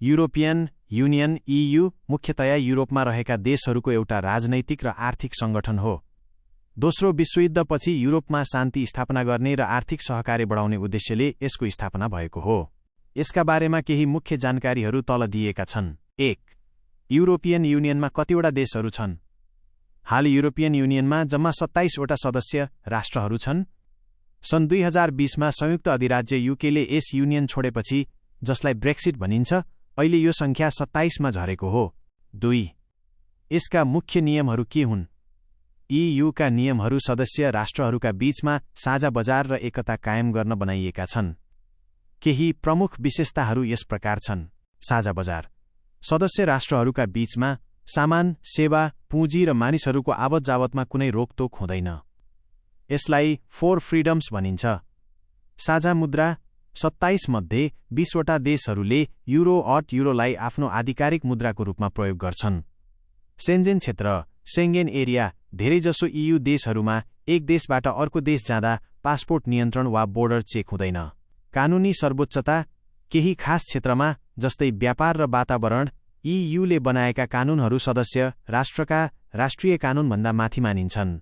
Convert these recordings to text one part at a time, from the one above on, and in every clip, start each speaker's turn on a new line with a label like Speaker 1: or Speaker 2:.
Speaker 1: European union EU मुख्यतया युरोपमा रहेका देशहरूको एउटा राजनैतिक र आर्थिक सङ्गठन हो। दोस्रो विश्वयुद्धपछि युरोपमा शान्ति स्थापना गर्ने र आर्थिक सहकार्य बढाउने उद्देश्यले यसको स्थापना भएको हो। यसका बारेमा केही मुख्य जानकारीहरू तल दिएका छन्। 1. युरोपियन युनियनमा कतिवटा देशहरू छन्? हाल युरोपियन युनियनमा जम्मा 27 वटा सदस्य राष्ट्रहरू छन्। सन् 2020 मा संयुक्त अधिराज्य युकेले यस युनियन छोडेपछि, जसलाई ब्रेक्सिट भनिन्छ, अहिले यो सङ्ख्या 27 मा झरेको हो। 2. यसका मुख्य नियमहरू के हुन्? EU का नियमहरू सदस्य राष्ट्रहरूका बीचमा साझा बजार र एकता कायम गर्न बनाइएका छन्। केही प्रमुख विशेषताहरू यस प्रकार छन्। साझा बजार। सदस्य राष्ट्रहरूका बीचमा सामान, सेवा, पुँजी र मानिसहरूको आवत-जावतमा कुनै रोकटोक हुँदैन। यसलाई 4 फ्रिडम्स भनिन्छ। साझा मुद्रा। 27 मध्ये 20 वटा देशहरूले युरोलाई आफ्नो आधिकारिक मुद्राको रूपमा प्रयोग गर्छन्। सेन्जेन क्षेत्र, सेङ्गेन एरिया। धेरैजसो EU देशहरूमा एक देशबाट अर्को देश जाँदा पासपोर्ट नियन्त्रण वा बोर्डर चेक हुँदैन। कानुनी सर्वोच्चता। केही खास क्षेत्रमा, जस्तै व्यापार र वातावरण, EUले बनाएका कानुनहरू सदस्य राष्ट्रका राष्ट्रिय कानुनभन्दा माथि मानिन्छन्।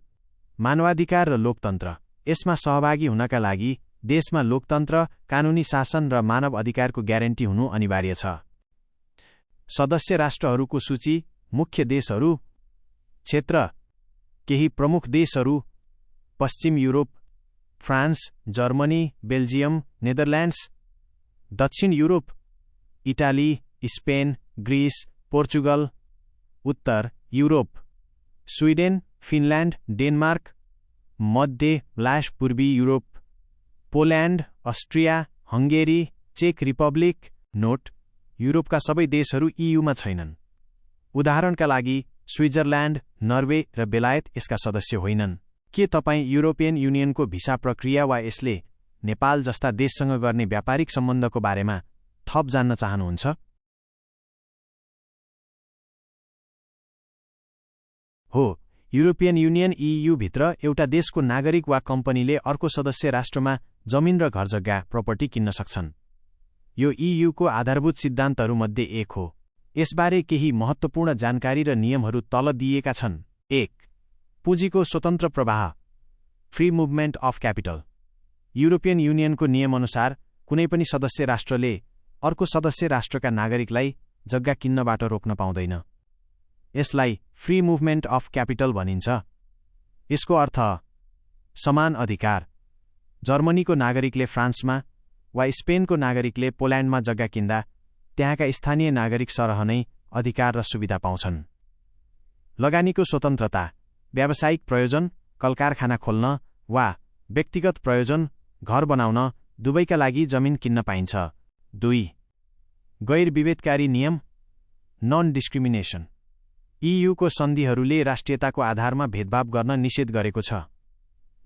Speaker 1: मानवाधिकार र लोकतन्त्र। यसमा सहभागी हुनका लागि देशमा लोकतन्त्र, कानुनी शासन र मानव अधिकारको ग्यारेन्टी हुनु अनिवार्य छ। सदस्य राष्ट्रहरूको सूची। मुख्य देशहरू। क्षेत्र। केही प्रमुख देशहरू: पश्चिम Europe, France, Germany, Belgium, Netherlands. दक्षिण Europe: Italy, Spain, Greece, Portugal. उत्तर युरोप: स्विडेन, फिनल्यान्ड, डेनमार्क। मध्य पूर्वी युरोप: पोल्यान्ड, अस्ट्रिया, हङ्गेरी, चेक रिपब्लिक। नोट: युरोपका सबै देशहरू EUमा छैनन्। उदाहरणका लागि, स्विजरल्यान्ड, नर्वे र बेलायत यसका सदस्य होइनन्। के तपाईँ युरोपियन युनियनको भिसा प्रक्रिया वा यसले नेपाल जस्ता देशसँग गर्ने व्यापारिक सम्बन्धको बारेमा थप जान्न चाहनुहुन्छ? हो, युरोपियन युनियन EU भित्र एउटा देशको नागरिक वा कम्पनीले अर्को सदस्य राष्ट्रमा जमिन र घरजग्गा प्रपर्टी किन्न सक्छन्। यो EU को आधारभूत सिद्धान्तहरूमध्ये एक हो। यसबारे केही महत्त्वपूर्ण जानकारी र नियमहरू तल दिएका छन्। 1. पुँजीको स्वतन्त्र प्रवाह, free movement of capital. European युनियनको नियमअनुसार कुनै पनि सदस्य राष्ट्रले अर्को सदस्य राष्ट्रका नागरिकलाई जग्गा किन्नबाट रोक्न पाउँदैन। यसलाई फ्री मुभमेन्ट अफ क्यापिटल भनिन्छ। यसको अर्थ समान अधिकार। जर्मनीको नागरिकले फ्रान्समा वा स्पेनको नागरिकले पोल्यान्डमा जग्गा किन्दा त्यहाँका स्थानीय नागरिक सरह नै अधिकार र सुविधा पाउँछन्। लगानीको स्वतन्त्रता। व्यावसायिक प्रयोजन, कलकारखाना खोल्न वा व्यक्तिगत प्रयोजन, घर बनाउन, दुवैका लागि जमिन किन्न पाइन्छ। 2. गैर विभेदकारी नियम, नन डिस्क्रिमिनेसन। EU को सन्धिहरूले राष्ट्रियताको आधारमा भेदभाव गर्न निषेध गरेको छ।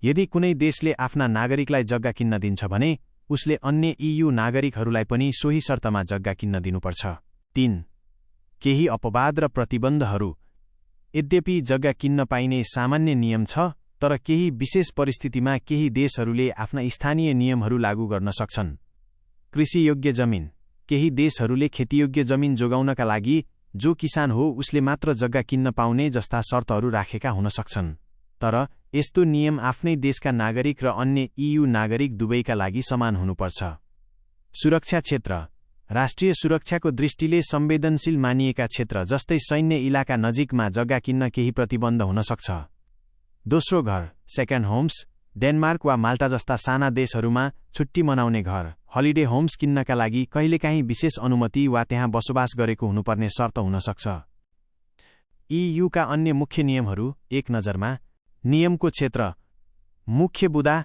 Speaker 1: यदि कुनै देशले आफ्ना नागरिकलाई जग्गा किन्न दिन्छ भने उसले अन्य EU नागरिकहरूलाई पनि सोही शर्तमा जग्गा किन्न दिनुपर्छ। 3. केही अपवाद र प्रतिबन्धहरू। यद्यपि जग्गा किन्न पाइने सामान्य नियम छ, तर केही विशेष परिस्थितिमा केही देशहरूले आफ्ना स्थानीय नियमहरू लागू गर्न सक्छन्। कृषियोग्य जमिन। केही देशहरूले खेतीयोग्य जमिन जोगाउनका लागि जो किसान हो उसले मात्र जग्गा किन्न पाउने जस्ता शर्तहरू राखेका हुन सक्छन्। तर यस्तो नियम आफ्नै देशका नागरिक र अन्य EU नागरिक दुवैका लागि समान हुनुपर्छ। सुरक्षा क्षेत्र। राष्ट्रिय सुरक्षाको दृष्टिले संवेदनशील मानिएका क्षेत्र जस्तै सैन्य इलाका नजिकमा जग्गा किन्न केही प्रतिबन्ध हुन सक्छ। दोस्रो घर, सेकेन्ड होम्स। डेनमार्क वा माल्टा जस्ता साना देशहरूमा छुट्टी मनाउने घर, हलिडे होम्स किन्नका लागि कहिलेकाहीँ विशेष अनुमति वा त्यहाँ बसोबास गरेको हुनुपर्ने शर्त हुन सक्छ। EU का अन्य मुख्य नियमहरू एक नजरमा। नियमको क्षेत्र। मुख्य बुदा,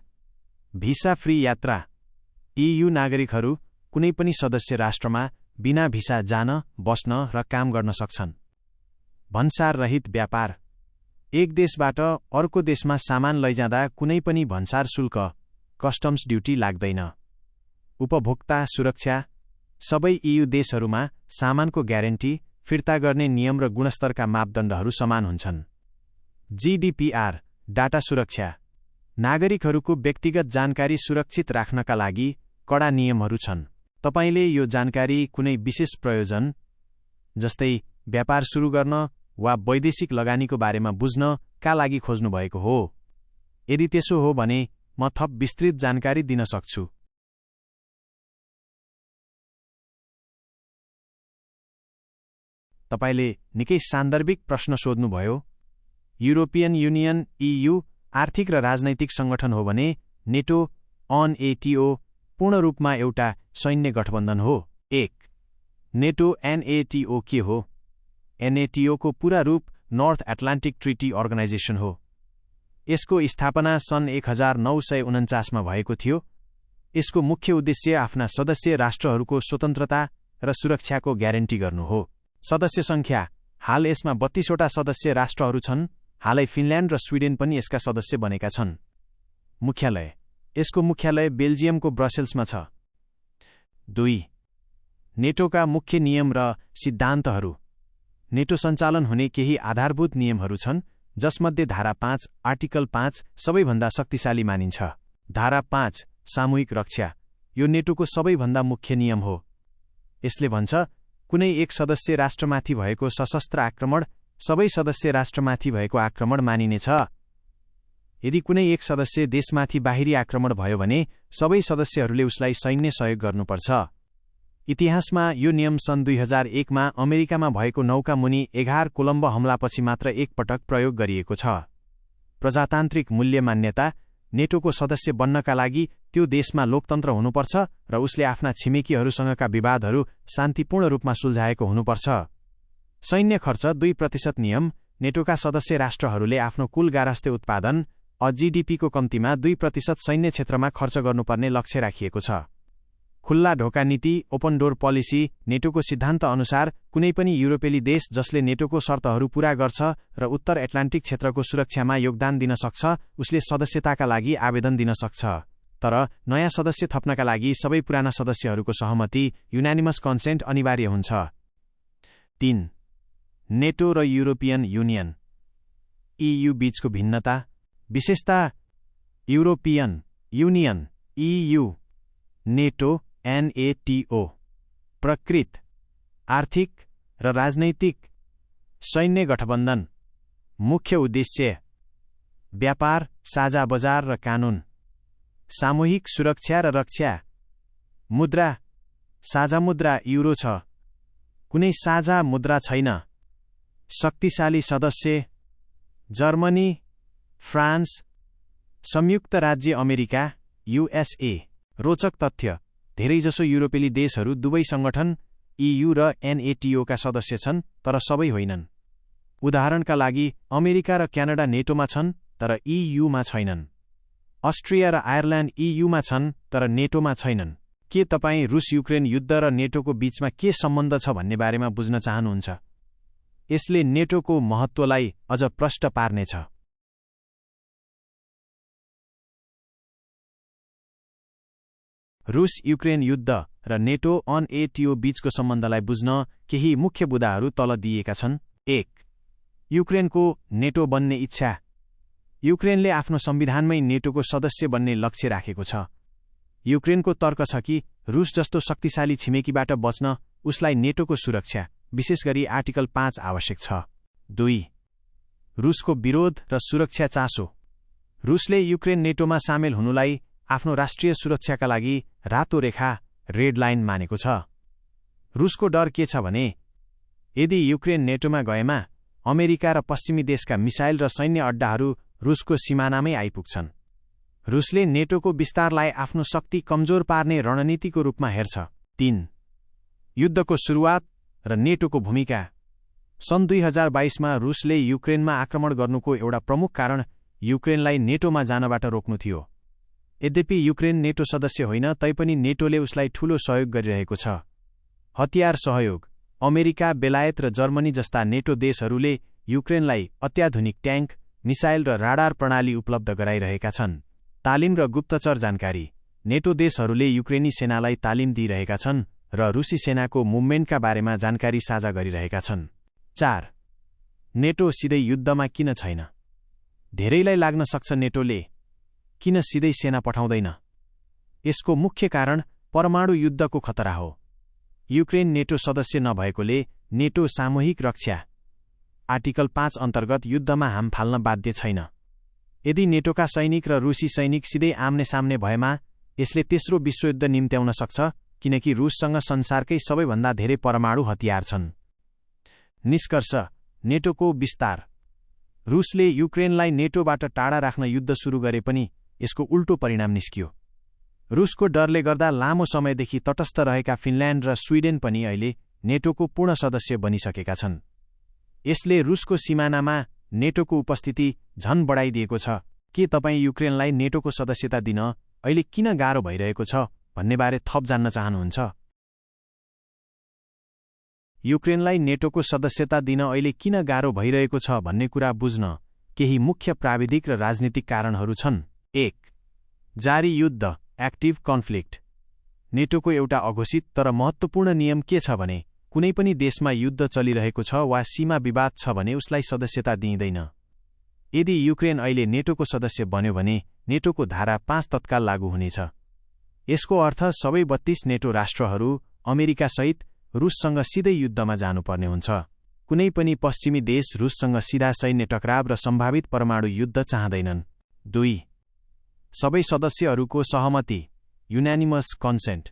Speaker 1: भिसा फ्री यात्रा। EU नागरिकहरू कुनै पनि सदस्य राष्ट्रमा बिना भिसा जान, बस्न र काम गर्न सक्छन्। भन्सार रहित व्यापार। एक देशबाट अर्को देशमा सामान लैजाँदा कुनै पनि भन्सार शुल्क, कस्टम्स ड्युटी लाग्दैन। उपभोक्ता सुरक्षा। सबै EU देशहरूमा सामानको ग्यारेन्टी, फिर्ता गर्ने नियम र गुणस्तरका मापदण्डहरू समान हुन्छन्। GDPR, डाटा सुरक्षा। नागरिकहरूको व्यक्तिगत जानकारी सुरक्षित राख्नका लागि कडा नियमहरू छन्। तपाईले यो जानकारी कुनै विशेष प्रयोजन, जस्तै व्यापार सुरु गर्न वा वैदेशिक लगानीको बारेमा बुझ्न का लागि खोज्नु भएको हो? यदि त्यसो हो भने म थप विस्तृत जानकारी दिन सक्छु। तपाईले निकै सान्दर्भिक प्रश्न सोध्नुभयो। युरोपियन युनियन EU आर्थिक र राजनैतिक संगठन हो भने नेटो NATO पूर्ण रूपमा एउटा सैन्य गठबन्धन हो। 1. नेटो NATO के हो? NATO को पूरा रूप नर्थ एटलान्टिक ट्रिटी अर्गनाइजेसन हो। यसको स्थापना सन् 1949 मा भएको थियो। यसको मुख्य उद्देश्य आफ्ना सदस्य राष्ट्रहरूको स्वतन्त्रता र सुरक्षाको ग्यारेन्टी गर्नु हो। सदस्य संख्या हाल यसमा 32 वटा सदस्य राष्ट्रहरू छन्। हालै फिनल्यान्ड र स्विडेन पनि यसका सदस्य बनेका छन्। मुख्यालय यसको मुख्यालय बेल्जियमको ब्रसेल्समा छ। 2. नेटोका मुख्य नियम र सिद्धान्तहरू। नेटो सञ्चालन हुने केही आधारभूत नियमहरू छन्, जसमध्ये धारा 5 आर्टिकल 5 सबैभन्दा शक्तिशाली मानिन्छ। धारा 5 सामूहिक रक्षा यो नेटोको सबैभन्दा मुख्य नियम हो। यसले भन्छ, कुनै एक सदस्य राष्ट्रमाथि भएको सशस्त्र आक्रमण सबै सदस्य राष्ट्रमाथि भएको आक्रमण मानिनेछ। यदि कुनै एक सदस्य देशमाथि बाहिरी आक्रमण भयो भने सबै सदस्यहरूले उसलाई सैन्य सहयोग गर्नुपर्छ। इतिहासमा यो नियम सन् 2001 मा अमेरिकामा भएको नौका मुनि 11 कोलम्बो हमलापछि मात्र एक पटक प्रयोग गरिएको छ। प्रजातान्त्रिक मूल्य मान्यता नेटोको सदस्य बन्नका लागि त्यो देशमा लोकतन्त्र हुनुपर्छ र उसले आफ्ना छिमेकीहरूसँगका विवादहरू शान्तिपूर्ण रूपमा सुल्झाएको हुनुपर्छ। सैन्य खर्च 2% नियम नेटोका सदस्य राष्ट्रहरूले आफ्नो कुल गारस्थे उत्पादन GDP को कम्तीमा 2% सैन्य क्षेत्रमा खर्च गर्नुपर्ने लक्ष्य राखिएको छ। खुल्ला ढोका नीति ओपन डोर पोलिसी नेटोको सिद्धान्त अनुसार कुनै पनि युरोपेली देश जसले नेटोको शर्तहरू पूरा गर्छ र उत्तर एटलान्टिक क्षेत्रको सुरक्षामा योगदान दिन सक्छ उसले सदस्यताका लागि आवेदन दिन सक्छ। तर नयाँ सदस्य थप्नका लागि सबै पुराना सदस्यहरूको सहमति युनानिमस कन्सेन्ट अनिवार्य हुन्छ। 3. नेटो र युरोपियन युनियन EU बीचको भिन्नता विशेषता। युरोपियन युनियन EU नेटो NATO प्रकृत आर्थिक र राजनैतिक सैन्य गठबन्धन। मुख्य उद्देश्य व्यापार, साझा बजार र कानून, सामूहिक सुरक्षा र रक्षा। मुद्रा साझा मुद्रा युरो छ। कुनै साझा मुद्रा छैन। शक्तिशाली सदस्य जर्मनी, फ्रान्स, संयुक्त राज्य अमेरिका USA। रोचक तथ्य धेरैजसो युरोपेली देशहरू दुवै संगठन EU र NATO का सदस्य छन् तर सबै होइनन्। उदाहरणका लागि अमेरिका र क्यानाडा नेटोमा छन् तर EU मा छैनन्। अस्ट्रिया र आयरल्यान्ड EU मा छन् तर नेटोमा छैनन्। के तपाईँ रुस युक्रेन युद्ध र नेटोको बीचमा के सम्बन्ध छ भन्ने बारेमा बुझ्न चाहनुहुन्छ? यसले नेटोको महत्त्वलाई अझ प्रष्ट पार्नेछ। रुस युक्रेन युद्ध र नेटो NATO बीचको सम्बन्धलाई बुझ्न केही मुख्य बुदाहरू तल दिइएका छन्। 1. युक्रेनको नेटो बन्ने इच्छा। युक्रेनले आफ्नो संविधानमै नेटोको सदस्य बन्ने लक्ष्य राखेको छ। युक्रेनको तर्क छ कि रुस जस्तो शक्तिशाली छिमेकीबाट बच्न उसलाई नेटोको सुरक्षा विशेष गरी आर्टिकल 5 आवश्यक छ। 2. रुसको विरोध र सुरक्षा चासो। रुसले युक्रेन नेटोमा सामेल हुनुलाई आफ्नो राष्ट्रिय सुरक्षाका लागि रातो रेखा रेड लाइन मानेको छ। रुसको डर के छ भने यदि युक्रेन नेटोमा गएमा अमेरिका र पश्चिमी देशका मिसाइल र सैन्य अड्डाहरू रुसको सिमानामै आइपुग्छन्। रुसले नेटोको विस्तारलाई आफ्नो शक्ति कमजोर पार्ने रणनीतिको रूपमा हेर्छ। 3. युद्धको सुरुवात र नेटोको भूमिका। सन् 2022 मा रुसले युक्रेनमा आक्रमण गर्नुको एउटा प्रमुख कारण युक्रेनलाई नेटोमा जानबाट रोक्नु थियो। यद्यपि युक्रेन नेटो सदस्य होइन तैपनि नेटोले उसलाई ठूलो सहयोग गरिरहेको छ। हतियार सहयोग अमेरिका, बेलायत र जर्मनी जस्ता नेटो देशहरूले युक्रेनलाई अत्याधुनिक ट्याङ्क, मिसाइल र राडार प्रणाली उपलब्ध गराइरहेका छन्। तालिम र गुप्तचर जानकारी नेटो देशहरूले युक्रेनी सेनालाई तालिम दिइरहेका छन् र रुसी सेनाको मुभमेन्टका बारेमा जानकारी साझा गरिरहेका छन्। 4. नेटो सिधै युद्धमा किन छैन? धेरैलाई लाग्न सक्छ नेटोले किन सिधै सेना पठाउँदैन। यसको मुख्य कारण परमाणु युद्धको खतरा हो। युक्रेन नेटो सदस्य नभएकोले नेटो सामूहिक रक्षा आर्टिकल 5 अन्तर्गत युद्धमा हाम फाल्न बाध्य छैन। यदि नेटोका सैनिक र रुसी सैनिक सिधै आम्ने सामने भएमा यसले तेस्रो विश्वयुद्ध निम्त्याउन सक्छ, किनकि रुससँग संसारकै सबैभन्दा धेरै परमाणु हतियार छन्। निष्कर्ष, नेटोको विस्तार। रुसले युक्रेनलाई नेटोबाट टाढा राख्न युद्ध सुरु गरे पनि यसको उल्टो परिणाम निस्कियो। रुसको डरले गर्दा लामो समयदेखि तटस्थ रहेका फिनल्यान्ड र स्विडेन पनि अहिले नेटोको पूर्ण सदस्य बनिसकेका छन्। यसले रुसको सिमानामा नेटोको उपस्थिति झन बढाइदिएको छ। के तपाईँ युक्रेनलाई नेटोको सदस्यता दिन अहिले किन गाह्रो भइरहेको छ भन्नेबारे थप जान्न चाहनुहुन्छ? युक्रेनलाई नेटोको सदस्यता दिन अहिले किन गाह्रो भइरहेको छ भन्ने कुरा बुझ्न केही मुख्य प्राविधिक र राजनीतिक कारणहरू छन्। 1. जारी युद्ध, एक्टिभ कन्फ्लिक्ट। नेटोको एउटा अघोषित तर महत्त्वपूर्ण नियम के छ भने कुनै पनि देशमा युद्ध चलिरहेको छ वा सीमा विवाद छ भने उसलाई सदस्यता दिइँदैन। यदि युक्रेन अहिले नेटोको सदस्य बन्यो भने नेटोको धारा 5 तत्काल लागू हुनेछ। यसको अर्थ सबै 32 नेटो राष्ट्रहरू अमेरिकासहित रुससँग सिधै युद्धमा जानुपर्ने हुन्छ। कुनै पनि पश्चिमी देश रुससँग सिधा सैन्य टकराव र सम्भावित परमाणु युद्ध चाहँदैनन्। 2. सबै सदस्यहरूको सहमति, युनानिमस कन्सेन्ट।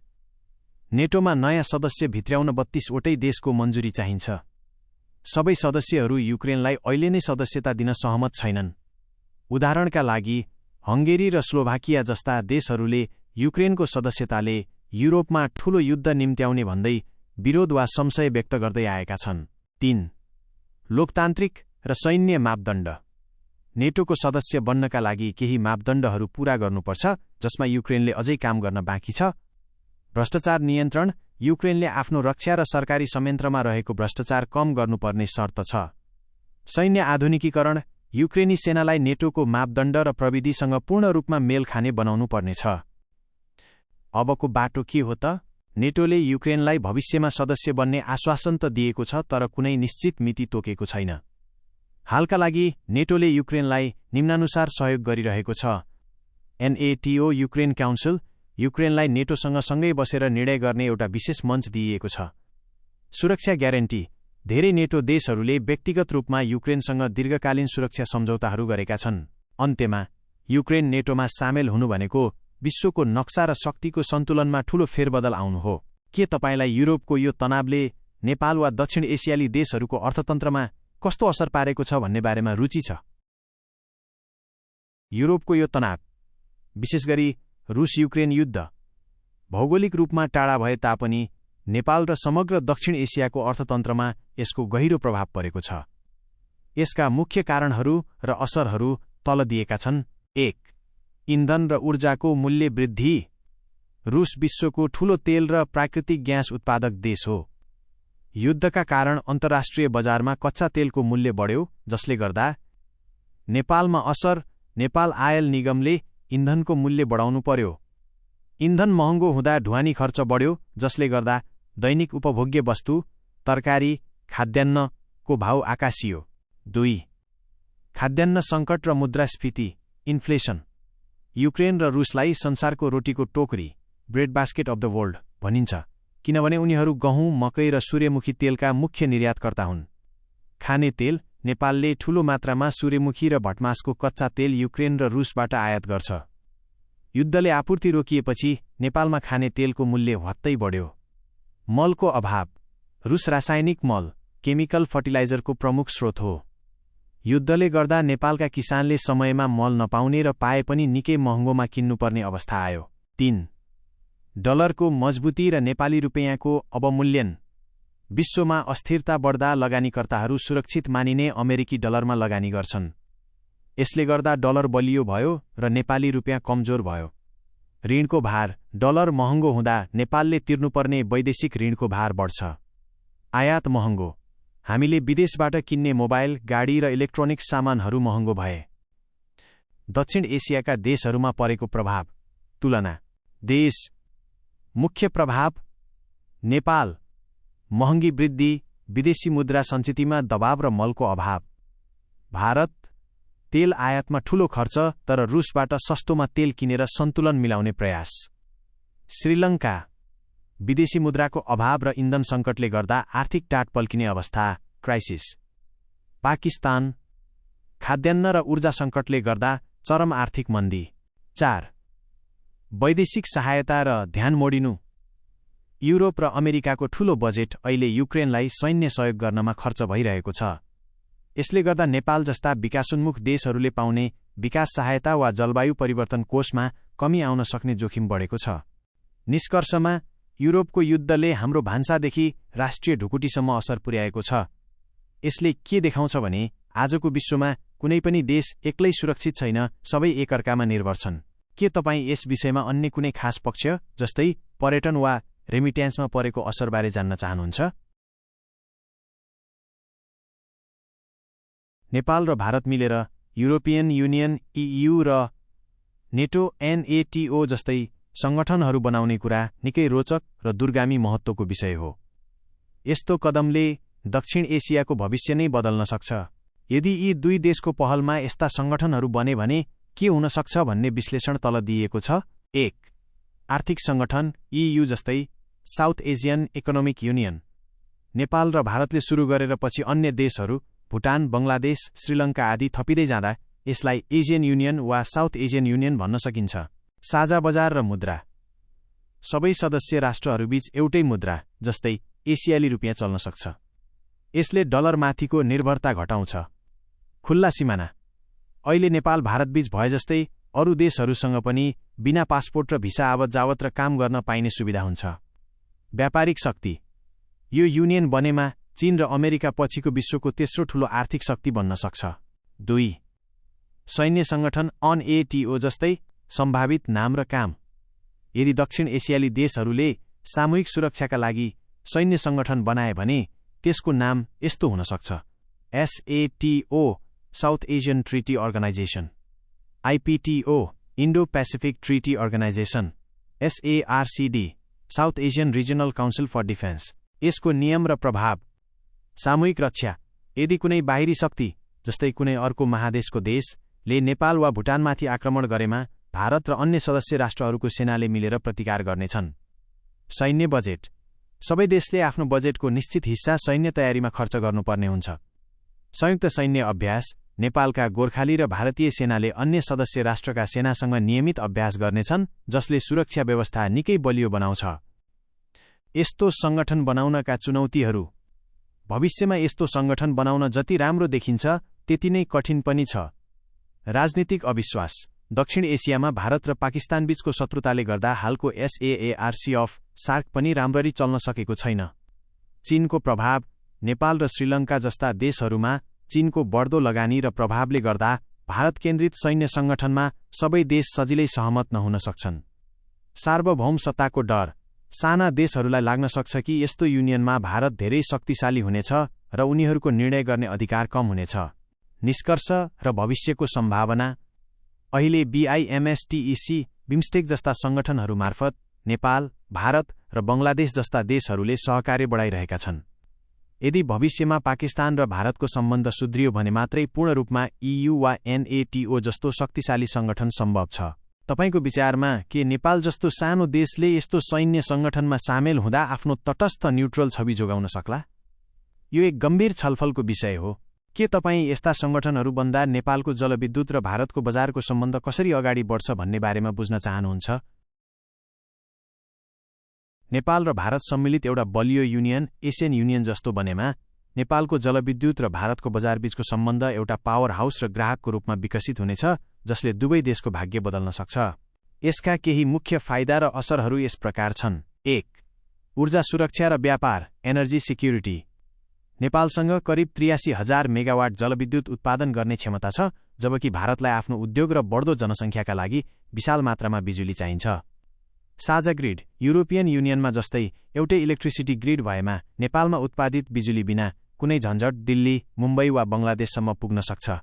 Speaker 1: नेटोमा नयाँ सदस्य भित्र्याउन 32 वटै देशको मन्जुरी चाहिन्छ। सबै सदस्यहरू युक्रेनलाई अहिले नै सदस्यता दिन सहमत छैनन्। उदाहरणका लागि, हंगेरी र स्लोभाकिया जस्ता देशहरूले युक्रेनको सदस्यताले युरोपमा ठूलो युद्ध निम्त्याउने भन्दै विरोध वा संशय व्यक्त गर्दै आएका छन्। 3. लोकतान्त्रिक र सैन्य मापदण्ड। नेटोको सदस्य बन्नका लागि केही मापदण्डहरू पूरा गर्नुपर्छ, जसमा युक्रेनले अझै काम गर्न बाँकी छ। भ्रष्टाचार नियन्त्रण। युक्रेनले आफ्नो रक्षा र सरकारी संयन्त्रमा रहेको भ्रष्टाचार कम गर्नुपर्ने शर्त छ। सैन्य आधुनिकीकरण। युक्रेनी सेनालाई नेटोको मापदण्ड र प्रविधिसँग पूर्ण रूपमा मेल खाने बनाउनु पर्नेछ। अबको बाटो के हो त? नेटोले युक्रेनलाई भविष्यमा सदस्य बन्ने आश्वासन त दिएको छ, तर कुनै निश्चित मिति तोकेको छैन। हालका लागि नेटोले युक्रेनलाई निम्नानुसार सहयोग गरिरहेको छ। NATO Ukraine council. युक्रेनलाई नेटोसँग सँगै बसेर निर्णय गर्ने एउटा विशेष मञ्च दिइएको छ। सुरक्षा ग्यारेन्टी। धेरै नेटो देशहरूले व्यक्तिगत रूपमा युक्रेनसँग दीर्घकालीन सुरक्षा सम्झौताहरू गरेका छन्। अन्त्यमा, युक्रेन नेटोमा सामेल हुनु भनेको विश्वको नक्सा र शक्तिको सन्तुलनमा ठूलो फेरबदल आउनु हो। के तपाईलाई युरोपको यो तनावले नेपाल वा दक्षिण एसियाली देशहरूको अर्थतन्त्रमा कस्तो असर पारेको छ भन्ने बारेमा रुचि छ? युरोपको यो तनाव, विशेष गरी रुस युक्रेन युद्ध, भौगोलिक रूपमा टाढा भए तापनि नेपाल र समग्र दक्षिण एसियाको अर्थतन्त्रमा यसको गहिरो प्रभाव परेको छ। यसका मुख्य कारणहरू र असरहरू तल दिएका छन्। 1. इन्धन र ऊर्जाको मूल्य वृद्धि। रुस विश्वको ठूलो तेल र प्राकृतिक ग्यास उत्पादक देश हो। युद्धका कारण अन्तर्राष्ट्रिय बजारमा कच्चा तेलको मूल्य बढ्यो, जसले गर्दा नेपालमा असर। नेपाल आयल निगमले इन्धनको मूल्य बढाउनु पर्यो। इन्धन महँगो हुँदा ढुवानी खर्च बढ्यो, जसले गर्दा दैनिक उपभोग्य वस्तु, तरकारी, खाद्यान्नको भाव आकाशियो। 2. खाद्यान्न सङ्कट र मुद्रास्फीति, इन्फ्लेसन। युक्रेन र रुसलाई संसारको रोटीको टोकरी, bread basket of the world भनिन्छ, किनभने उनीहरू गहुँ, मकै र सूर्यमुखी तेलका मुख्य निर्यातकर्ता हुन्। खाने तेल। नेपालले ठूलो मात्रामा सूर्यमुखी र भटमासको कच्चा तेल युक्रेन र रुसबाट आयात गर्छ। युद्धले आपूर्ति रोकिएपछि नेपालमा खाने तेलको मूल्य हत्तै बढ्यो। मलको अभाव। रुस रासायनिक मल, केमिकल फर्टिलाइजरको प्रमुख स्रोत हो। युद्धले गर्दा नेपालका किसानले समयमा मल नपाउने र पाए पनि निकै महँगोमा किन्नुपर्ने अवस्था आयो। 3. डलरको मजबुती र नेपाली रुपैयाँको अवमूल्यन। विश्वमा अस्थिरता बढ्दा लगानीकर्ताहरू सुरक्षित मानिने अमेरिकी डलरमा लगानी गर्छन्। यसले गर्दा डलर बलियो भयो र नेपाली रुपैयाँ कमजोर भयो। ऋणको भार। डलर महँगो हुँदा नेपालले तिर्नुपर्ने वैदेशिक ऋणको भार बढ्छ। आयात महँगो। हामीले विदेशबाट किन्ने मोबाइल, गाडी र इलेक्ट्रोनिक्स सामानहरू महँगो भए। दक्षिण एसियाका देशहरूमा परेको प्रभाव। तुलना। देश। मुख्य प्रभाव। नेपाल। महँगी वृद्धि, विदेशी मुद्रा सञ्चितमा दबाव र मलको अभाव। भारत। तेल आयातमा ठूलो खर्च, तर रुसबाट सस्तोमा तेल किनेर सन्तुलन मिलाउने प्रयास। श्रीलङ्का विदेशी मुद्राको अभाव र इन्धन सङ्कटले गर्दा आर्थिक टाट पल्किने अवस्था क्राइसिस। पाकिस्तान खाद्यान्न र ऊर्जा सङ्कटले गर्दा चरम आर्थिक मन्दी। 4 वैदेशिक सहायता र ध्यान मोडिनु। युरोप र अमेरिकाको ठूलो बजेट अहिले युक्रेनलाई सैन्य सहयोग गर्नमा खर्च भइरहेको छ। यसले गर्दा नेपाल जस्ता विकासोन्मुख देशहरूले पाउने विकास सहायता वा जलवायु परिवर्तन कोषमा कमी आउन सक्ने जोखिम बढेको छ। निष्कर्षमा युरोपको युद्धले हाम्रो भान्सादेखि राष्ट्रिय ढुकुटीसम्म असर पुर्याएको छ। यसले के देखाउँछ भने आजको विश्वमा कुनै पनि देश एक्लै सुरक्षित छैन, सबै एकअर्कामा निर्भर छन्। के तपाईँ यस विषयमा अन्य कुनै खास पक्ष जस्तै पर्यटन वा रेमिट्यान्समा परेको असरबारे जान्न चाहनुहुन्छ? नेपाल र भारत मिलेर युरोपियन युनियन EU र नेटो NATO जस्तै सङ्गठनहरू बनाउने कुरा निकै रोचक र दूरगामी महत्त्वको विषय हो। यस्तो कदमले दक्षिण एसियाको भविष्य नै बदल्न सक्छ। यदि यी दुई देशको पहलमा यस्ता सङ्गठनहरू बने भने के हुन सक्छ भन्ने विश्लेषण तल दिइएको छ। 1 आर्थिक सङ्गठन EU जस्तै south Asian economic union. Nepal र भारतले सुरु गरेर पछि अन्य देशहरू भुटान, बङ्गलादेश, श्रीलङ्का आदि थपिँदै जाँदा यसलाई एसियन युनियन वा साउथ एसियन युनियन भन्न सकिन्छ। साझा बजार र मुद्रा। सबै सदस्य राष्ट्रहरूबीच एउटै मुद्रा जस्तै एसियाली रुपियाँ चल्न सक्छ। यसले डलरमाथिको निर्भरता घटाउँछ। खुल्ला सिमाना। अहिले नेपाल भारतबीच भए जस्तै अरू देशहरूसँग पनि बिना पासपोर्ट र भिसा आवत जावत र काम गर्न पाइने सुविधा हुन्छ। व्यापारिक शक्ति। यो युनियन बनेमा चीन र अमेरिका पछिको विश्वको तेस्रो ठूलो आर्थिक शक्ति बन्न सक्छ। 2 सैन्य सङ्गठन NATO जस्तै सम्भावित नाम र काम। यदि दक्षिण एसियाली देशहरूले सामूहिक सुरक्षाका लागि सैन्य सङ्गठन बनाए भने त्यसको नाम यस्तो हुन सक्छ: SATO South Asian Treaty Organization, IPTO Indo Pacific Treaty Organization, SARCD South Asian Regional Council for Defence. यसको नियम र प्रभाव। सामूहिक रक्षा। यदि कुनै बाहिरी शक्ति जस्तै कुनै अर्को महादेशको देशले नेपाल वा भुटानमाथि आक्रमण गरेमा भारत र अन्य सदस्य राष्ट्रहरूको सेनाले मिलेर प्रतिकार गर्नेछन्। सैन्य बजेट। सबै देशले आफ्नो बजेटको निश्चित हिस्सा सैन्य तयारीमा खर्च गर्नुपर्ने हुन्छ। संयुक्त सैन्य अभ्यास। नेपालका गोर्खाली र भारतीय सेनाले अन्य सदस्य राष्ट्रका सेनासँग नियमित अभ्यास गर्नेछन्, जसले सुरक्षा व्यवस्था निकै बलियो बनाउँछ। यस्तो सङ्गठन बनाउनका चुनौतीहरू। भविष्यमा यस्तो सङ्गठन बनाउन जति राम्रो देखिन्छ त्यति नै कठिन पनि छ। राजनीतिक अविश्वास। दक्षिण एसियामा भारत र पाकिस्तानबीचको शत्रुताले गर्दा हालको SAARC पनि राम्ररी चल्न सकेको छैन। चीनको प्रभाव। नेपाल र श्रीलङ्का जस्ता देशहरूमा चीनको बढ्दो लगानी र प्रभावले गर्दा भारत केन्द्रित सैन्य सङ्गठनमा सबै देश सजिलै सहमत नहुन सक्छन्। सार्वभौम सत्ताको डर। साना देशहरूलाई लाग्न सक्छ कि यस्तो युनियनमा भारत धेरै शक्तिशाली हुनेछ र उनीहरूको निर्णय गर्ने अधिकार कम हुनेछ। निष्कर्ष र भविष्यको सम्भावना। अहिले BIMSTEC बिम्स्टेक जस्ता सङ्गठनहरू मार्फत नेपाल, भारत र बङ्गलादेश जस्ता देशहरूले सहकार्य बढाइरहेका छन्। यदि भविष्यमा पाकिस्तान र भारतको सम्बन्ध सुध्रियो भने मात्रै पूर्ण रूपमा EU वा NATO जस्तो शक्तिशाली सङ्गठन सम्भव छ। तपाईको विचारमा के नेपाल जस्तो सानो देशले यस्तो सैन्य सङ्गठनमा सामेल हुँदा आफ्नो तटस्थ न्युट्रल छवि जोगाउन सक्ला? यो एक गम्भीर छलफलको विषय हो। के तपाईँ यस्ता सङ्गठनहरू बन्दा नेपालको जलविद्युत र भारतको बजारको सम्बन्ध कसरी अगाडि बढ्छ भन्ने बारेमा बुझ्न चाहनुहुन्छ? नेपाल र भारत सम्मिलित एउटा बलियो युनियन एसियन युनियन जस्तो बनेमा नेपालको जलविद्युत र भारतको बजारबीचको सम्बन्ध एउटा पावर हाउस र ग्राहकको रूपमा विकसित हुनेछ, जसले दुवै देशको भाग्य बदल्न सक्छ। यसका केही मुख्य फाइदा र असरहरू यस प्रकार छन्। 1 ऊर्जा सुरक्षा र व्यापार। Energy security. नेपालसँग करिब 83,000 मेगावाट जलविद्युत उत्पादन गर्ने क्षमता छ, जबकि भारतलाई आफ्नो उद्योग र बढ्दो जनसङ्ख्याका लागि विशाल मात्रामा बिजुली चाहिन्छ। साझा ग्रिड। युरोपियन युनियनमा जस्तै एउटै इलेक्ट्रिसिटी ग्रिड भएमा नेपालमा उत्पादित बिजुली बिना कुनै झन्झट दिल्ली, मुम्बई वा बङ्गलादेशसम्म पुग्न सक्छ।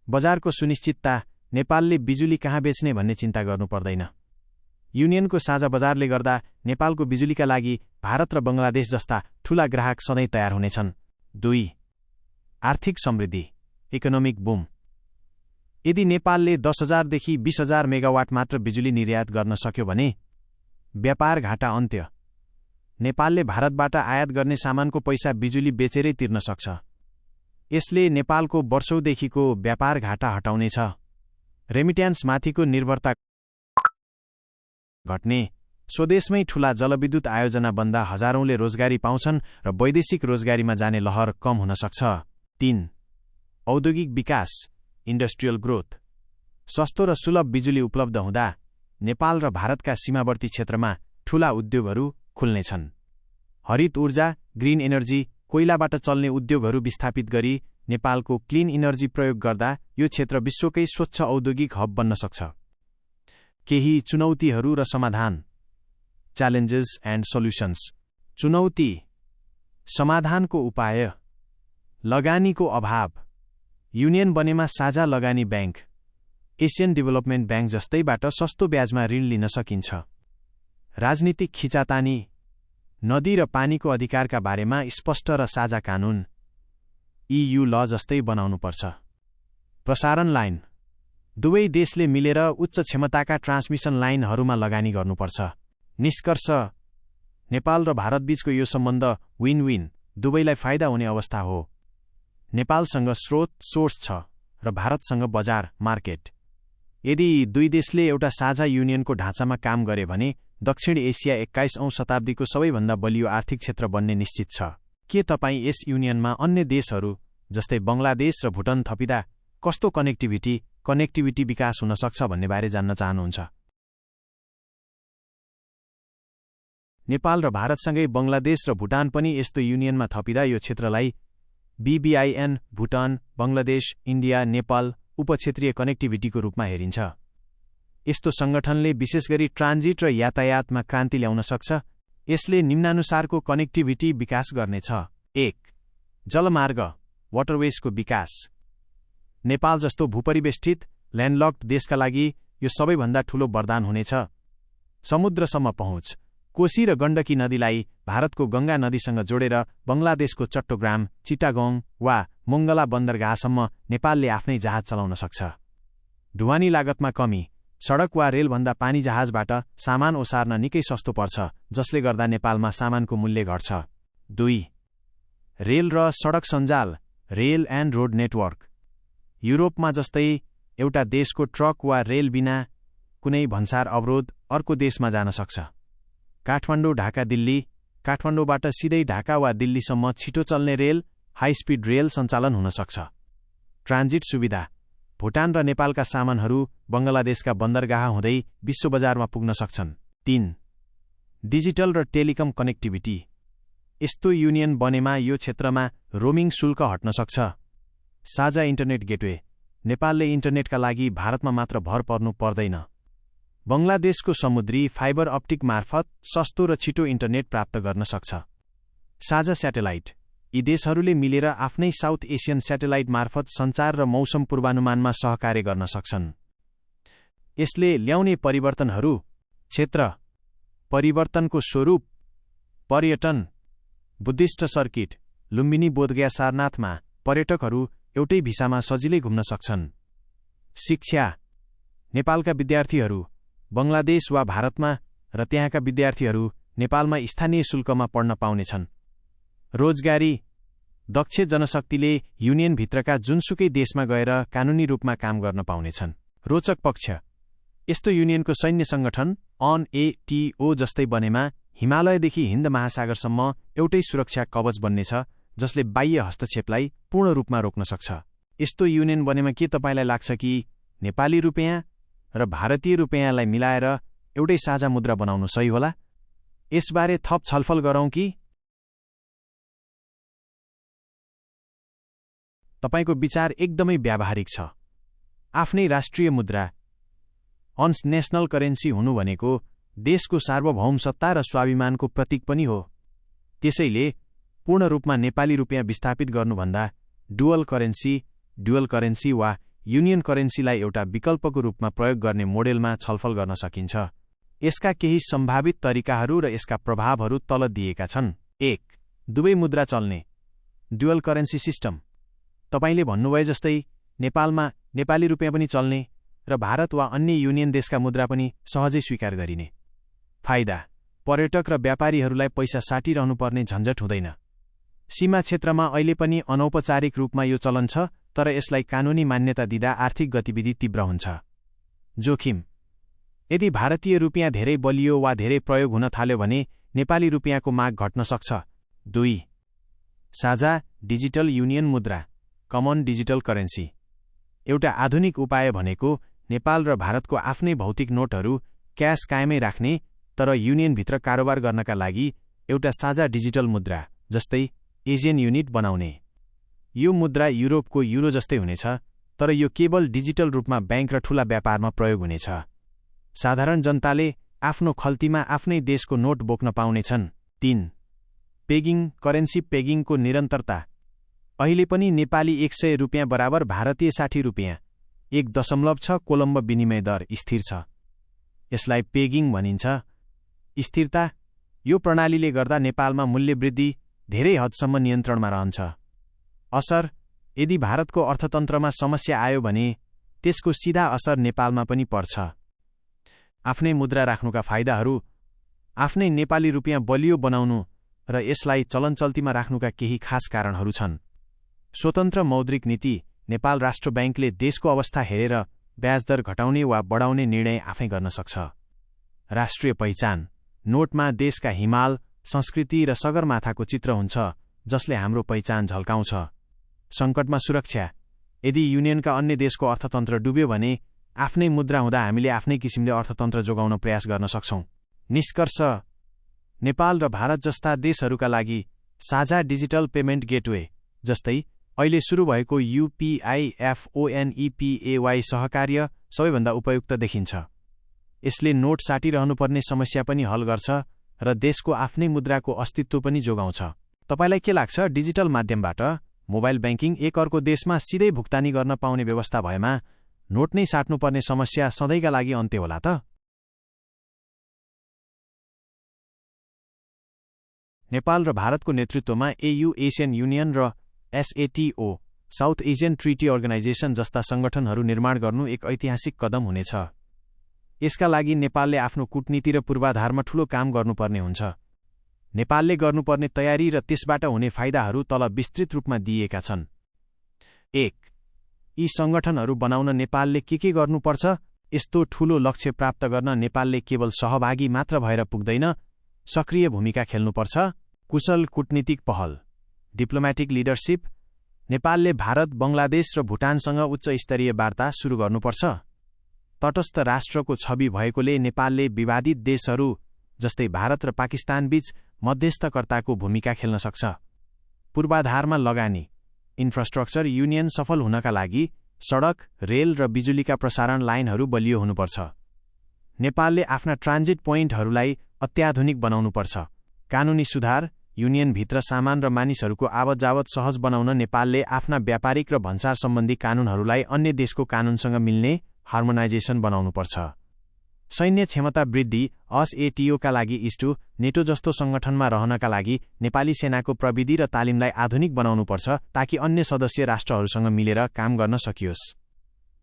Speaker 1: बजारको सुनिश्चितता। नेपालले बिजुली कहाँ बेच्ने भन्ने चिन्ता गर्नु पर्दैन। युनियनको साझा बजारले गर्दा नेपालको बिजुलीका लागि भारत र बङ्गलादेश जस्ता ठूला ग्राहक सधैँ तयार हुनेछन्। 2 आर्थिक समृद्धि। Economic boom. यदि नेपालले 10,000 देखि 20,000 मेगावाट मात्र बिजुली निर्यात गर्न सक्यो भने व्यापार घाटा अन्त्य। नेपालले भारतबाट आयात गर्ने सामानको पैसा बिजुली बेचेरै तिर्न सक्छ। यसले नेपालको वर्षौंदेखिको व्यापार घाटा हटाउनेछ। रेमिट्यान्समाथिको निर्भरता घट्ने। स्वदेशमै ठूला जलविद्युत आयोजना बन्दा हजारौंले रोजगारी पाउँछन् र वैदेशिक रोजगारीमा जाने लहर कम हुन सक्छ। 3. औद्योगिक विकास इन्डस्ट्रियल ग्रोथ। सस्तो र सुलभ बिजुली उपलब्ध हुँदा नेपाल र भारतका सीमावर्ती क्षेत्रमा ठूला उद्योगहरू खुल्नेछन्। हरित ऊर्जा ग्रीन एनर्जी कोइलाबाट चल्ने उद्योगहरू विस्थापित गरी नेपालको क्लिन इनर्जी प्रयोग गर्दा यो क्षेत्र विश्वकै स्वच्छ औद्योगिक हब बन्न सक्छ। केही चुनौतीहरू र समाधान। Challenges and solutions. चुनौती। समाधानको उपाय। लगानीको अभाव। युनियन बनेमा साझा लगानी ब्याङ्क एसियन डेभलपमेन्ट ब्याङ्क जस्तैबाट सस्तो ब्याजमा ऋण लिन सकिन्छ। राजनीतिक खिचातानी। नदी र पानीको अधिकारका बारेमा स्पष्ट र साझा कानून EU ल जस्तै बनाउनुपर्छ। प्रसारण लाइन। दुवै देशले मिलेर उच्च क्षमताका ट्रान्समिसन लाइनहरूमा लगानी गर्नुपर्छ। निष्कर्ष। नेपाल र भारतबीचको यो सम्बन्ध विन विन दुवैलाई फाइदा हुने अवस्था हो। नेपालसँग स्रोत सोर्स छ र भारतसँग बजार मार्केट। यदि दुई देशले एउटा साझा युनियनको ढाँचामा काम गरे भने दक्षिण एसिया 21औं शताब्दीको सबैभन्दा बलियो आर्थिक क्षेत्र बन्ने निश्चित छ। के तपाईँ यस युनियनमा अन्य देशहरू जस्तै बङ्गलादेश र भुटान थपिँदा कस्तो कनेक्टिभिटी विकास हुन सक्छ भन्ने बारे जान्न चाहनुहुन्छ? नेपाल र भारतसँगै बङ्गलादेश र भुटान पनि यस्तो युनियनमा थपिँदा यो क्षेत्रलाई BBIN भुटान, बङ्गलादेश, इन्डिया, नेपाल उपक्षेत्रीय कनेक्टिभिटीको रूपमा हेरिन्छ। यस्तो सङ्गठनले विशेष गरी ट्रान्जिट र यातायातमा क्रान्ति ल्याउन सक्छ। यसले निम्नानुसारको कनेक्टिभिटी विकास गर्नेछ। 1. जलमार्ग वाटरवेजको विकास। नेपाल जस्तो भूपरिवेष्टित ल्यान्डलक्ड देशका लागि यो सबैभन्दा ठूलो वरदान हुनेछ। समुद्रसम्म पहुँच। कोशी र गण्डकी नदीलाई भारतको गङ्गा नदीसँग जोडेर बङ्गलादेशको चट्टोग्राम, चिटागोङ वा मोङ्गला बन्दरगाहसम्म नेपालले आफ्नै जहाज चलाउन सक्छ। ढुवानी लागतमा कमी। सडक वा रेलभन्दा पानी जहाजबाट सामान ओसार्न निकै सस्तो पर्छ, जसले गर्दा नेपालमा सामानको मूल्य घट्छ। 2. रेल र सडक सञ्जाल रेल एन्ड रोड नेटवर्क। युरोपमा जस्तै एउटा देशको ट्रक वा रेल बिना कुनै भन्सार अवरोध अर्को देशमा जान सक्छ। काठमाडौँ ढाका दिल्ली। काठमाडौँबाट सिधै ढाका वा दिल्लीसम्म छिटो चल्ने रेल हाई स्पिड रेल सञ्चालन हुन सक्छ। ट्रान्जिट सुविधा। भुटान र नेपालका सामानहरू बङ्गलादेशका बन्दरगाह हुँदै विश्व बजारमा पुग्न सक्छन्। 3. डिजिटल र टेलिकम कनेक्टिभिटी। यस्तो युनियन बनेमा यो क्षेत्रमा रोमिङ शुल्क हट्न सक्छ। साझा इन्टरनेट गेटवे। नेपालले इन्टरनेटका लागि भारतमा मात्र भर पर्नु पर्दैन। बङ्गलादेशको समुद्री फाइबर अप्टिक मार्फत सस्तो र छिटो इन्टरनेट प्राप्त गर्न सक्छ। साझा स्याटेलाइट। यी देशहरूले मिलेर आफ्नै साउथ एसियन स्याटेलाइट मार्फत सञ्चार र मौसम पूर्वानुमानमा सहकार्य गर्न सक्छन्। यसले ल्याउने परिवर्तनहरू। क्षेत्र परिवर्तनको स्वरूप। पर्यटन। बुद्धिस्ट सर्किट लुम्बिनी बोधगया सारनाथमा पर्यटकहरू एउटै भिसामा सजिलै घुम्न सक्छन्। शिक्षा। नेपालका विद्यार्थीहरू बङ्गलादेश वा भारतमा र त्यहाँका विद्यार्थीहरू नेपालमा स्थानीय शुल्कमा पढ्न पाउनेछन्। रोजगारी। दक्ष जनशक्तिले युनियनभित्रका जुनसुकै देशमा गएर कानुनी रूपमा काम गर्न पाउनेछन्। रोचक पक्ष। यस्तो युनियनको सैन्य सङ्गठन NATO जस्तै बनेमा हिमालयदेखि हिन्द महासागरसम्म एउटै सुरक्षा कवच बन्नेछ, जसले बाह्य हस्तक्षेपलाई पूर्ण रूपमा रोक्न सक्छ। यस्तो युनियन बनेमा के तपाईलाई लाग्छ कि नेपाली रुपैयाँ र भारतीय रुपैयाँलाई मिलाएर एउटै साझा मुद्रा बनाउनु सही होला? यसबारे थप छलफल गरौँ कि? तपाईको विचार एकदमै व्यावहारिक छ। आफ्नै राष्ट्रिय मुद्रा नेशनल करेन्सी हुनु भनेको देशको सार्वभौम सत्ता र स्वाभिमानको प्रतीक पनि हो। त्यसैले पूर्ण रूपमा नेपाली रुपैयाँ विस्थापित गर्नुभन्दा डुअल करेन्सी वा युनियन करेन्सीलाई एउटा विकल्पको रूपमा प्रयोग गर्ने मोडेलमा छलफल गर्न सकिन्छ। यसका केही सम्भावित तरिकाहरू र यसका प्रभावहरू तल दिएका छन्। 1. दुवै मुद्रा चल्ने डुअल करेन्सी सिस्टम। तपाईले भन्नुभए जस्तै नेपालमा नेपाली रुपैयाँ पनि चल्ने र भारत वा अन्य युनियन देशका मुद्रा पनि सहजै स्वीकार गरिने। फाइदा: पर्यटक र व्यापारीहरूलाई पैसा साटिरहनुपर्ने झन्झट हुँदैन। सीमा क्षेत्रमा अहिले पनि अनौपचारिक रूपमा यो चलन छ, तर यसलाई कानुनी मान्यता दिँदा आर्थिक गतिविधि तीव्र हुन्छ। जोखिम: यदि भारतीय रुपियाँ धेरै बलियो वा धेरै प्रयोग हुन थाल्यो भने नेपाली रुपियाँको माग घट्न सक्छ। 2. साझा डिजिटल युनियन मुद्रा, कमन डिजिटल करेन्सी। एउटा आधुनिक उपाय भनेको नेपाल र भारतको आफ्नै भौतिक नोटहरू, क्यास कायमै राख्ने तर युनियनभित्र कारोबार गर्नका लागि एउटा साझा डिजिटल मुद्रा, जस्तै एजियन युनिट बनाउने। यो मुद्रा युरोपको युरो जस्तै हुनेछ, तर यो केवल डिजिटल रूपमा बैंक र ठूला व्यापारमा प्रयोग हुनेछ। साधारण जनताले आफ्नो खल्तीमा आफ्नै देशको नोट बोक्न पाउनेछन्। 3. पेगिङ, करेन्सी पेगिङको निरन्तरता। अहिले पनि नेपाली 100 रुपियाँ बराबर भारतीय 60 रुपियाँ 1.6 कोलम्ब विनिमय दर स्थिर छ। यसलाई पेगिङ भनिन्छ। स्थिरता: यो प्रणालीले गर्दा नेपालमा मूल्यवृद्धि धेरै हदसम्म नियन्त्रणमा रहन्छ। असर: यदि भारतको अर्थतन्त्रमा समस्या आयो भने त्यसको सिधा असर नेपालमा पनि पर्छ। आफ्नै मुद्रा राख्नुका फाइदाहरू: आफ्नै नेपाली रुपियाँ बलियो बनाउनु र यसलाई चलनचल्तीमा राख्नुका केही खास कारणहरू छन्। स्वतन्त्र मौद्रिक नीति: नेपाल राष्ट्र बैंकले देशको अवस्था हेरेर ब्याजदर घटाउने वा बढाउने निर्णय आफै गर्न सक्छ। राष्ट्रिय पहिचान: नोटमा देशका हिमाल, संस्कृति र सगरमाथाको चित्र हुन्छ, जसले हाम्रो पहिचान झल्काउँछ। सङ्कटमा सुरक्षा: यदि युनियनका अन्य देशको अर्थतन्त्र डुब्यो भने आफ्नै मुद्रा हुँदा हामीले आफ्नै किसिमले अर्थतन्त्र जोगाउन प्रयास गर्न सक्छौं। निष्कर्ष: नेपाल र भारत जस्ता देशहरूका लागि साझा डिजिटल पेमेन्ट गेटवे, जस्तै अहिले सुरु भएको UPI-FONEPAY सहकार्य सबैभन्दा उपयुक्त देखिन्छ। यसले नोट साटिरहनुपर्ने समस्या पनि हल गर्छ र देशको आफ्नै मुद्राको अस्तित्व पनि जोगाउँछ। तपाईलाई के लाग्छ, डिजिटल माध्यमबाट मोबाइल बैंकिङ एक अर्को देशमा सिधै भुक्तानी गर्न पाउने व्यवस्था भएमा नोट नै साट्नुपर्ने समस्या सधैँका लागि अन्त्य होला त? नेपाल र भारतको नेतृत्वमा AU एसियन युनियन र SATO South Asian Treaty Organization जस्ता सङ्गठनहरू निर्माण गर्नु एक ऐतिहासिक कदम हुनेछ। यसका लागि नेपालले आफ्नो कूटनीति र पूर्वाधारमा ठूलो काम गर्नुपर्ने हुन्छ। नेपालले गर्नुपर्ने तयारी र त्यसबाट हुने फाइदाहरू तल विस्तृत रूपमा दिइएका छन्। 1. यी सङ्गठनहरू बनाउन नेपालले के गर्नुपर्छ? यस्तो ठूलो लक्ष्य प्राप्त गर्न नेपालले केवल सहभागी मात्र भएर पुग्दैन, सक्रिय भूमिका खेल्नुपर्छ। कुशल कूटनीतिक पहल, डिप्लोमेटिक लिडरसिप: नेपालले भारत, बङ्गलादेश र भुटानसँग उच्च स्तरीय वार्ता सुरु गर्नुपर्छ। तटस्थ राष्ट्रको छवि भएकोले नेपालले विवादित देशहरू जस्तै भारत र पाकिस्तानबीच मध्यस्थकर्ताको भूमिका खेल्न सक्छ। पूर्वाधारमा लगानी, इन्फ्रास्ट्रक्चर युनियन सफल हुनका लागि सडक, रेल र बिजुलीका प्रसारण लाइनहरू बलियो हुनुपर्छ। नेपालले आफ्ना ट्रान्जिट पोइन्टहरूलाई अत्याधुनिक बनाउनुपर्छ। कानुनी सुधार: युनियनभित्र सामान र मानिसहरूको आवतजावत सहज बनाउन नेपालले आफ्ना व्यापारिक र भन्सार सम्बन्धी कानुनहरूलाई अन्य देशको कानुनसँग मिल्ने हार्मोनाइजेसन बनाउनुपर्छ। सैन्य क्षमता वृद्धि: SATO का लागि इस्टु, नेटो जस्तो सङ्गठनमा रहनका लागि नेपाली सेनाको प्रविधि र तालिमलाई आधुनिक बनाउनुपर्छ ताकि अन्य सदस्य राष्ट्रहरूसँग मिलेर काम गर्न सकियोस्।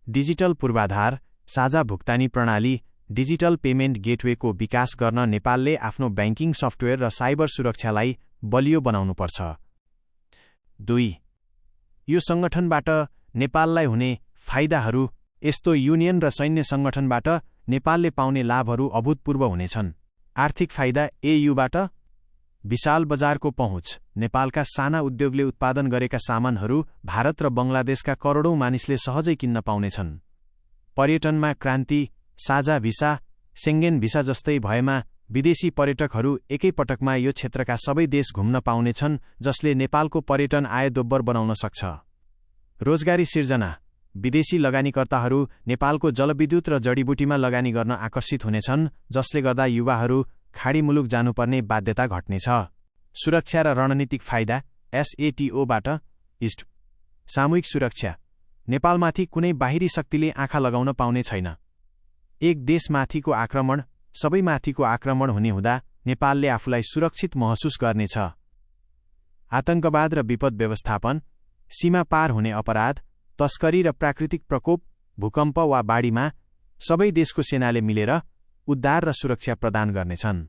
Speaker 1: डिजिटल पूर्वाधार: साझा भुक्तानी प्रणाली, डिजिटल पेमेन्ट गेटवेको विकास गर्न नेपालले आफ्नो बैंकिङ सफ्टवेयर र साइबर सुरक्षालाई बलियो बनाउनुपर्छ। 2. यो सङ्गठनबाट नेपाललाई हुने फाइदाहरू: यस्तो युनियन र सैन्य सङ्गठनबाट नेपालले पाउने लाभहरू अभूतपूर्व हुनेछन्। आर्थिक फाइदा: AUबाट विशाल बजारको पहुँच: नेपालका साना उद्योगले उत्पादन गरेका सामानहरू भारत र बङ्गलादेशका करोडौं मानिसले सहजै किन्न पाउनेछन्। पर्यटनमा क्रान्ति: साझा भिसा, सेङ्गेन भिसा जस्तै भएमा विदेशी पर्यटकहरू एकै पटकमा यो क्षेत्रका सबै देश घुम्न पाउनेछन्, जसले नेपालको पर्यटन आय दोब्बर बनाउन सक्छ। रोजगारी सिर्जना: विदेशी लगानीकर्ताहरू नेपालको जलविद्युत र जडीबुटीमा लगानी गर्न आकर्षित हुनेछन्, जसले गर्दा युवाहरू खाडी मुलुक जानुपर्ने बाध्यता घट्नेछ। सुरक्षा र रणनीतिक फाइदा: SATOबाट इस्ट, सामूहिक सुरक्षा: नेपालमाथि कुनै बाहिरी शक्तिले आँखा लगाउन पाउने छैन। एक देशमाथिको आक्रमण, सबैमाथिको आक्रमण हुने हुँदा नेपालले आफूलाई सुरक्षित महसुस गर्नेछ। आतंकवाद र विपद व्यवस्थापन: सीमा पार हुने अपराध, तस्करी र प्राकृतिक प्रकोप, भूकम्प वा बाढीमा सबै देशको सेनाले मिलेर उद्धार र सुरक्षा प्रदान गर्नेछन्।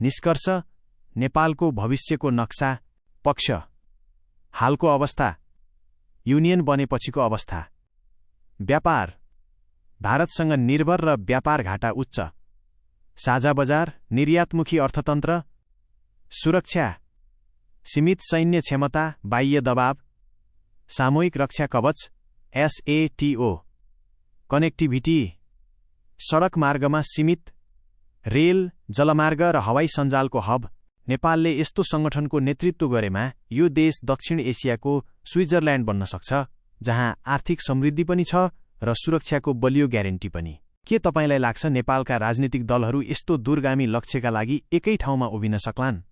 Speaker 1: निष्कर्ष, नेपालको भविष्यको नक्सा पक्ष हालको अवस्था, युनियन बनेपछिको अवस्था, व्यापार, भारतसँग निर्भर र व्यापार घाटा उच्च, साझा बजार, निर्यातमुखी अर्थतन्त्र, सुरक्षा, सीमित सैन्य क्षमता, बाह्य दबाव, सामूहिक रक्षा कवच SATO, कनेक्टिभिटी, सडक मार्गमा सीमित, रेल, जलमार्ग र हवाई सञ्जालको हब। नेपालले यस्तो संगठनको नेतृत्व गरेमा यो देश दक्षिण एसियाको स्विजरल्यान्ड बन्न सक्छ, जहाँ आर्थिक समृद्धि पनि छ र सुरक्षाको बलियो ग्यारेन्टी पनि। के तपाईलाई लाग्छ नेपालका राजनीतिक दलहरू यस्तो दूरगामी लक्ष्यका लागि एकै ठाउँमा उभिन सक्लान्?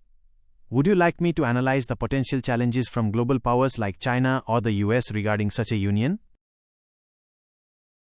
Speaker 1: Would you like me to analyze the potential challenges from global powers like China or the US regarding such a union?